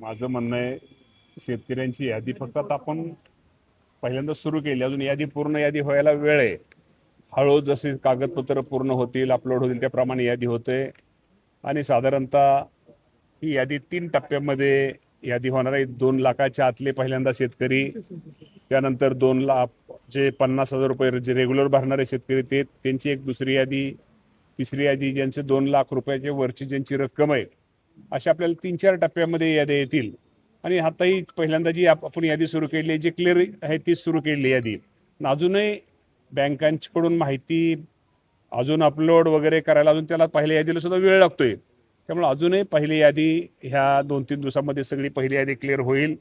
माझं म्हणणं आहे शेतकऱ्यांची यादी फक्त आता आपण पहिल्यांदा सुरू केली, अजून यादी पूर्ण यादी व्हायला वेळ आहे. हळूहळू जसे कागदपत्र पूर्ण होतील, अपलोड होतील त्याप्रमाणे यादी होते आणि साधारणतः ही यादी 3 टप्प्यामध्ये यादी होणार आहे. 2 लाखाच्या आतले पहिल्यांदा शेतकरी, त्यानंतर 2 लाख जे 50,000 रुपये जे रेग्युलर भरणारे शेतकरी ते त्यांची एक दुसरी यादी, तिसरी यादी ज्यांचे 2 लाख रुपयाच्या वरची ज्यांची रक्कम आहे, अशा आपल्याला 3-4 टप्प्यामध्ये याद्या येतील. आणि आताही पहिल्यांदा जी आपण यादी सुरू केली आहे, जी क्लिअर आहे ती सुरू केली यादी. अजूनही बँकांकडून माहिती अजून अपलोड वगैरे करायला अजून त्याला पहिल्या यादीला सुद्धा वेळ लागतोय. त्यामुळे अजूनही पहिली यादी ह्या 2-3 दिवसामध्ये सगळी पहिली यादी क्लिअर होईल.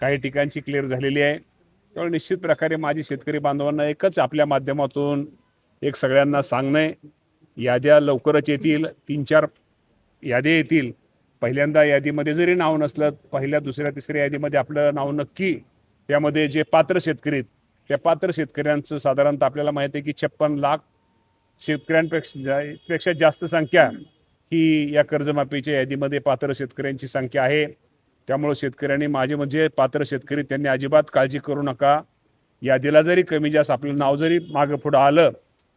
काही ठिकाणची क्लिअर झालेली आहे. त्यामुळे निश्चित प्रकारे माझी शेतकरी बांधवांना एकच आपल्या माध्यमातून एक सगळ्यांना सांगणं आहे, याद्या लवकरच येतील. 3-4 याद्या येतील. पहिल्यांदा यादीमध्ये जरी नाव नसलं, पहिल्या दुसऱ्या तिसऱ्या यादीमध्ये आपलं नाव नक्की त्यामध्ये जे पात्र शेतकरी आहेत त्या पात्र शेतकऱ्यांचं साधारणतः आपल्याला माहिती आहे की 56 लाख शेतकऱ्यांपेक्षा जास्त संख्या ही या कर्जमाफीच्या यादीमध्ये पात्र शेतकऱ्यांची संख्या आहे. त्यामुळे शेतकऱ्यांनी माझे म्हणजे पात्र शेतकरी त्यांनी अजिबात काळजी करू नका. यादीला जरी कमी जास्त आपलं नाव जरी मागं पुढं आलं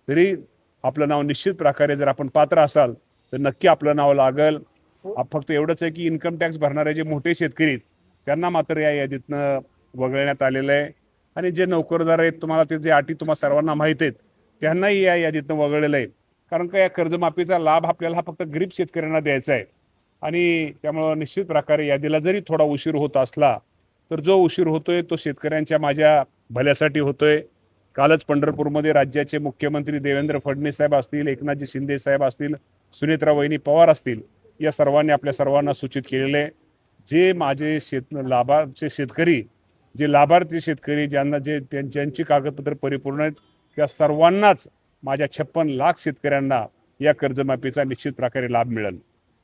तरी आपलं नाव निश्चित प्रकारे जर आपण पात्र असाल तर नक्की आपलं नाव लागेल. फक्त एवढंच आहे की इन्कम टॅक्स भरणारे जे मोठे शेतकरी आहेत त्यांना मात्र या यादीतनं वगळण्यात आलेलं आहे. आणि जे नोकरदार आहेत, तुम्हाला ते जे अटी तुम्हाला सर्वांना माहीत आहेत, त्यांनाही या यादीतनं वगळलेलं आहे. कारण का या कर्जमाफीचा लाभ आपल्याला हा फक्त गरीब शेतकऱ्यांना द्यायचा आहे. आणि त्यामुळं निश्चित प्रकारे यादीला जरी थोडा उशीर होत असला तर जो उशीर होतोय तो शेतकऱ्यांच्या माझ्या भल्यासाठी होतोय. कालच पंढरपूरमध्ये राज्याचे मुख्यमंत्री देवेंद्र फडणवीस साहेब असतील, एकनाथजी शिंदे साहेब असतील, सुनेत्रा वहिनी पवार असतील, या सर्वांनी आपल्या सर्वांना सूचित केलेलं आहे. जे माझे लाभार्थी शेतकरी, जे लाभार्थी शेतकरी ज्यांना ज्यांची कागदपत्र परिपूर्ण आहेत त्या सर्वांनाच माझ्या 56 लाख शेतकऱ्यांना या कर्जमाफीचा निश्चित प्रकारे लाभ मिळेल.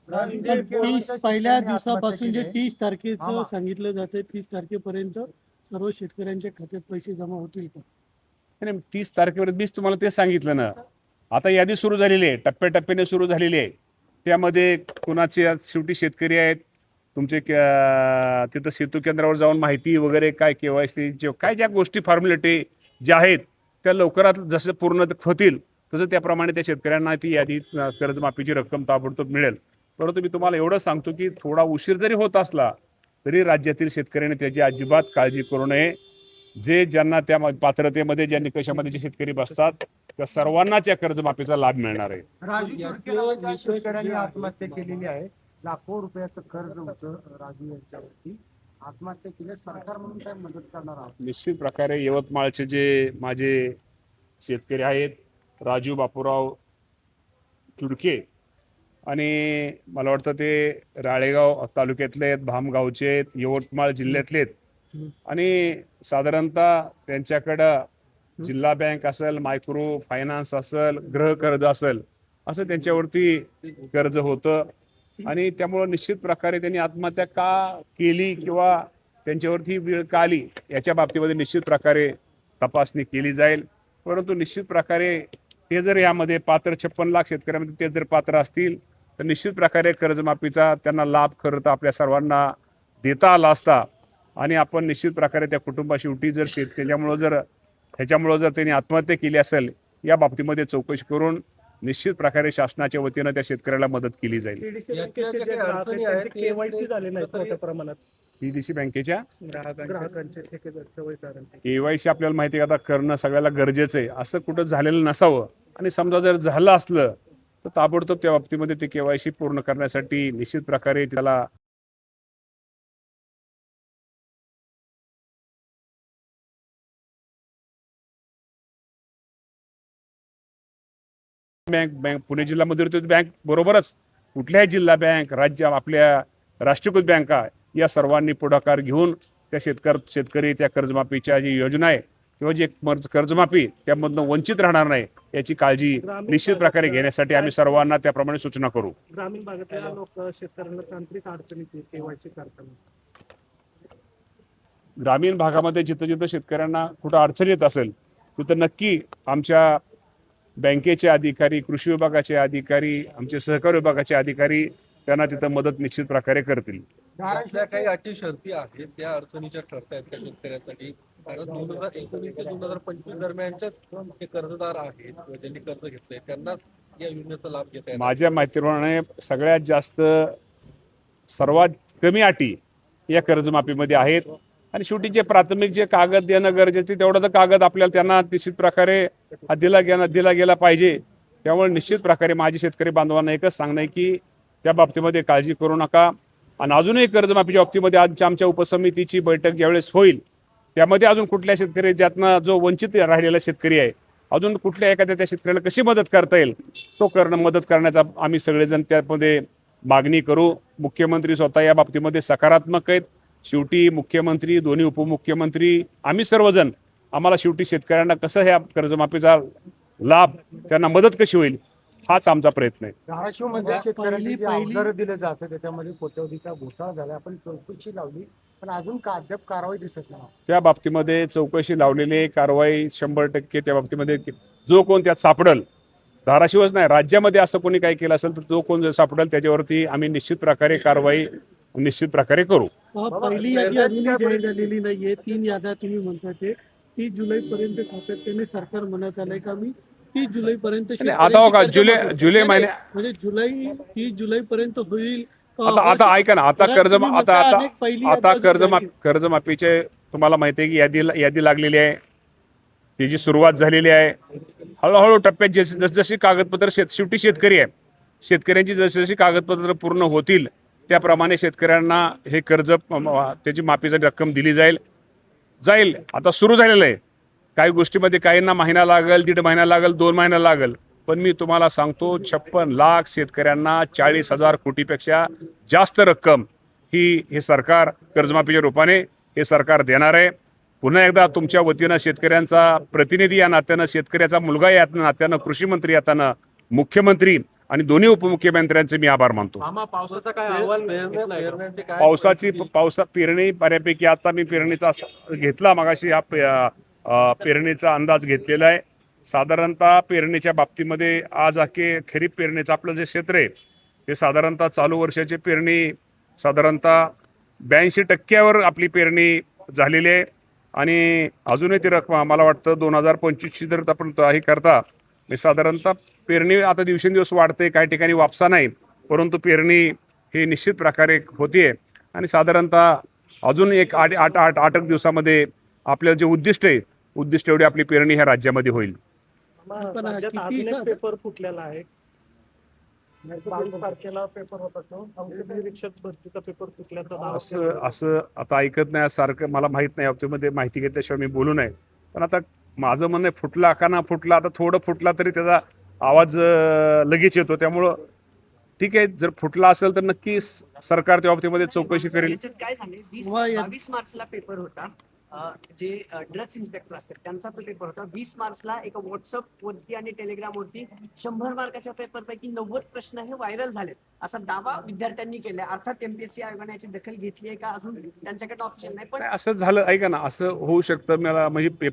30 पहिल्या दिवसापासून जे 30 तारखेचं सांगितलं जाते, 30 तारखेपर्यंत सर्व शेतकऱ्यांच्या खात्यात पैसे जमा होतील का? आणि 30 तारखेपर्यंत मीच तुम्हाला ते सांगितलं ना. आता यादी सुरू झालेली आहे, टप्प्याटप्प्याने सुरू झालेली आहे. त्यामध्ये कुणाचे शेवटी शेतकरी आहेत तुमचे तिथं सेतू केंद्रावर जाऊन माहिती वगैरे काय KYC काय ज्या गोष्टी फॉर्मॅलिटी ज्या आहेत त्या लवकरात जसं पूर्ण होतील तसं त्याप्रमाणे त्या शेतकऱ्यांना ती यादी कर्जमाफीची रक्कम ताबडतोब मिळेल. परंतु मी तुम्हाला एवढं सांगतो की थोडा उशीर जरी होत असला तरी राज्यातील शेतकऱ्यांनी त्याची अजिबात काळजी करू नये. ज्यांना त्या पात्रतेमध्ये ज्या निकषामध्ये जे शेतकरी बसतात त्या सर्वांनाच या कर्जमाफीचा लाभ मिळणार आहे. राजू तुर्के शेतकऱ्यांनी आत्महत्या केलेली आहे. लाखो रुपयाचं कर्ज होतं राजू यांच्यावरती. आत्महत्या केली, सरकार म्हणून काय मदत करणार आहात? निश्चित प्रकारे यवतमाळचे जे माझे शेतकरी आहेत राजू बापूराव तुर्के आणि मला वाटतं ते राळेगाव तालुक्यातले आहेत, भामगावचे आहेत, यवतमाळ जिल्ह्यातले आहेत. आणि साधारणतः त्यांच्याकडं जिल्हा बँक असेल, मायक्रो फायनान्स असेल, गृह कर्ज असेल, असं त्यांच्यावरती कर्ज होतं. आणि त्यामुळं निश्चित प्रकारे त्यांनी आत्महत्या का केली किंवा त्यांच्यावरती वेळ का आली याच्या बाबतीमध्ये निश्चित प्रकारे तपासणी केली जाईल. परंतु निश्चित प्रकारे ते जर यामध्ये पात्र 56 लाख शेतकऱ्यांमध्ये ते जर पात्र असतील तर निश्चित प्रकारे कर्जमाफीचा त्यांना लाभ खरं तर आपल्या सर्वांना देता आला असता. आणि आपण निश्चित प्रकारे त्या कुटुंबाशी जर ह्याच्यामुळं जर त्यांनी आत्महत्या केली असेल या बाबतीमध्ये चौकशी करून निश्चित प्रकारे शासनाच्या वतीनं त्या शेतकऱ्याला मदत केली जाईल. KYC झाले नाही मोठ्या प्रमाणात PDC बँकेच्या ग्राहकांचे KYC आपल्याला माहिती आहे का आता करणं सगळ्याला गरजेचं आहे. असं कुठं झालेलं नसावं. आणि समजा जर झालं असलं तर ताबडतोब त्या बाबतीमध्ये ते KYC पूर्ण करण्यासाठी निश्चित प्रकारे त्याला बँक पुणे जिल्हा मध्यवर्ती बँक बरोबरच कुठल्याही जिल्हा बँक, राज्य आपल्या राष्ट्रीयकृत बँका या सर्वांनी पुढाकार घेऊन त्या शेतकरी त्या कर्जमाफीच्या जी योजना आहे किंवा जी कर्जमाफी त्यामधून वंचित राहणार नाही याची काळजी निश्चित प्रकारे घेण्यासाठी आम्ही सर्वांना त्याप्रमाणे सूचना करू. ग्रामीण भागातल्या लोक शेतकऱ्यांना तांत्रिक अडचणी KYC करताना ग्रामीण भागामध्ये जिथं जिथं शेतकऱ्यांना कुठं अडचण येत असेल तिथं नक्की आमच्या बँकेचे अधिकारी, कृषी विभागाचे अधिकारी, आमचे सहकार विभागाचे अधिकारी त्यांना तिथं मदत निश्चित प्रकारे करतील. त्यातल्या काही अटी शर्ती आहेत त्या अडचणीच्या ठरतायत त्या शेतकऱ्यांसाठी. कारण 2019 ते 2025 दरम्यानच्याच जे कर्जदार आहेत किंवा ज्यांनी कर्ज घेतलंय त्यांना या योजनेचा लाभ घेता येणार. माझ्या माहितीप्रमाणे सगळ्यात जास्त सर्वात कमी अटी या कर्जमाफीमध्ये आहेत. आणि शेवटी जे प्राथमिक जे कागद देणं गरजेचे तेवढं तर कागद आपल्याला त्यांना निश्चित प्रकारे दिला गेला पाहिजे. त्यामुळे निश्चित प्रकारे माझे शेतकरी बांधवांना एकच सांगणं आहे की त्या बाबतीमध्ये काळजी करू नका. आणि अजूनही कर्जमाफीच्या बाबतीमध्ये आमच्या उपसमितीची बैठक ज्यावेळेस होईल त्यामध्ये अजून कुठल्या शेतकरी ज्यातनं जो वंचित राहिलेला शेतकरी आहे अजून कुठल्या एखाद्या त्या शेतकऱ्याला कशी मदत करता येईल तो मदत करण्याचा आम्ही सगळेजण त्यामध्ये मागणी करू. मुख्यमंत्री स्वतः या बाबतीमध्ये सकारात्मक आहेत. शेवटी मुख्यमंत्री, दोन्ही उपमुख्यमंत्री, आम्ही सर्वजण आम्हाला शेवटी शेतकऱ्यांना कसं ह्या कर्जमाफीचा लाभ त्यांना मदत कशी होईल हाच आमचा प्रयत्न आहे. धाराशिव मध्ये शेतकऱ्यांनी जे अवजारं दिलं जातं त्याच्यामध्ये कोट्यवधीचा घोटाळा झाला. आपण चौकशी लावली पण अजून अद्याप कारवाई दिसत नाही. त्या बाबतीमध्ये चौकशी लावलेली कारवाई 100% त्या बाबतीमध्ये जो कोण त्यात सापडल, धाराशिवच नाही राज्यामध्ये असं कोणी काही केलं असेल तर जो कोण जर सापडेल त्याच्यावरती आम्ही निश्चित प्रकारे कारवाई निश्चित प्रकारे करू. पहिली यादी अजूनही जाहीर झालेली नाहीये. 3 याद्या तुम्ही म्हणता ते 30 जुलैपर्यंत सातत्याने सरकार म्हणत आलंय का मी 30 जुलैपर्यंत आता बघा जुलै महिन्या म्हणजे 30 जुलैपर्यंत होईल. आता ऐका ना आता कर्जमाफीचे तुम्हाला माहिती आहे की यादी लागलेली आहे. त्याची सुरुवात झालेली आहे. हळूहळू टप्प्यात जसजशी कागदपत्र शेवटी शेतकरी आहे शेतकऱ्यांची जशी कागदपत्र पूर्ण होतील त्याप्रमाणे शेतकऱ्यांना हे कर्ज त्याची माफीची रक्कम दिली जाईल. आता सुरू झालेलं आहे. काही गोष्टीमध्ये काहींना महिना लागेल, 1.5 महिना लागेल, 2 महिना लागेल. पण मी तुम्हाला सांगतो 56 लाख शेतकऱ्यांना 40,000 कोटीपेक्षा जास्त रक्कम हे सरकार कर्जमाफीच्या रूपाने हे सरकार देणार आहे. पुन्हा एकदा तुमच्या वतीनं शेतकऱ्यांचा प्रतिनिधी या नात्यानं, शेतकऱ्याचा मुलगा या नात्यानं, कृषी मंत्री यातानं, मुख्यमंत्री आणि दोन्ही उपमुख्यमंत्र्यांचे मी आभार मानतो. पावसाचा काय अहवाल पेरण्याचे काय पावसा पेरणी बऱ्यापैकी आता मी पेरणीचा घेतला मगाशी हा पेरणीचा अंदाज घेतलेला आहे. साधारणतः पेरणीच्या बाबतीमध्ये आज खरीप पेरणीचं आपलं जे क्षेत्र आहे ते साधारणतः चालू वर्षाची पेरणी साधारणतः 82% आपली पेरणी झालेली आहे. आणि अजूनही ती रक्कम मला वाटतं 2025ची जर आपण हे करता साधारणतः पेरणी आता दिवसेंदिवस वाढते. काही ठिकाणी वापसा नाही परंतु पेरणी ही निश्चित प्रकारे होतीये. आणि साधारणतः अजून एक 8 दिवसामध्ये आपलं जे उद्दिष्ट एवढी आपली पेरणी ह्या राज्यामध्ये होईल. पेपर फुटलेला आहे. 22 तारखेला पेपर होता तो औषध निरीक्षक भरतीचा पेपर फुटल्याचा असं आता ऐकत नाही सारखं मला माहित नाही. बाबतीमध्ये माहिती घेतल्याशिवाय मी बोलू नये. पण आता माझं म्हणणं फुटला का ना फुटला आता थोडं फुटला तरी त्याचा आवाज लगेच येतो. त्यामुळं ठीक आहे जर फुटला असेल तर नक्की सरकार त्या बाबतीमध्ये चौकशी करेल. काय झाले 22 मार्चला पेपर होता. जे ड्रग्स इन्स्पेक्टर असतात त्यांचा तो पेपर होता. 20 मार्चला एका व्हॉट्सअप वरती आणि टेलिग्राम वरती 100 मार्काच्या पेपर पैकी 90 प्रश्न हे व्हायरल झालेत असा दावा विद्यार्थ्यांनी केलाय. अर्थात एमपीएससी आयोगाने याची दखल घेतली आहे का अजून त्यांच्याकडे ऑप्शन नाही. पण असं झालं ऐका ना असं होऊ शकतं. मला म्हणजे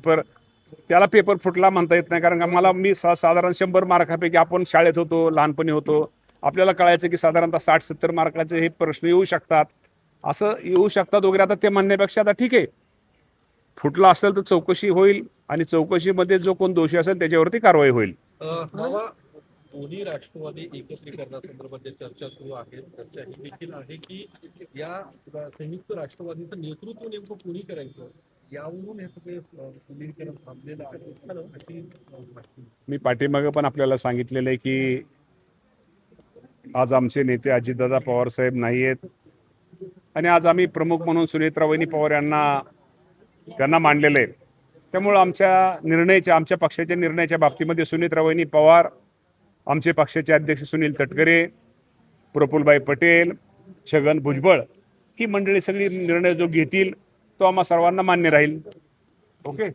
त्याला पेपर फुटला म्हणता येत नाही कारण मी साधारण 100 मार्कापैकी आपण शाळेत होतो लहानपणी होतो आपल्याला कळायचं की साधारणतः 60-70 मार्काचे हे प्रश्न येऊ शकतात वगैरे. आता ते म्हणण्यापेक्षा आता ठीक आहे फुटला असेल तर चौकशी होईल आणि चौकशीमध्ये जो कोण दोषी असेल त्याच्यावरती कारवाई होईल. दोन्ही राष्ट्रवादी एकत्रीकरणासंदर्भात चर्चा सुरू आहे. चर्चा ही देखील आहे की या संयुक्त राष्ट्रवादीचं नेतृत्व नेमकं कोणी करायचं यावरून हे सगळे विलीनीकरण थांबलेलं आहे. मी पाठीमागे पण आपल्याला सांगितलेलं आहे की आज आमचे नेते अजितदादा पवार साहेब नाही आहेत आणि आज आम्ही प्रमुख म्हणून सुनेत्रावहिनी पवार यांना मांडलेलं आहे. त्यामुळं आमच्या पक्षाच्या निर्णयाच्या बाबतीमध्ये सुनेत्रावहिनी पवार, आमचे पक्षाचे अध्यक्ष सुनील तटकरे, प्रफुल्लभाई पटेल, छगन भुजबळ ही मंडळी सगळी निर्णय जो घेतील तो आम्हा सर्वांना मान्य राहील. ओके.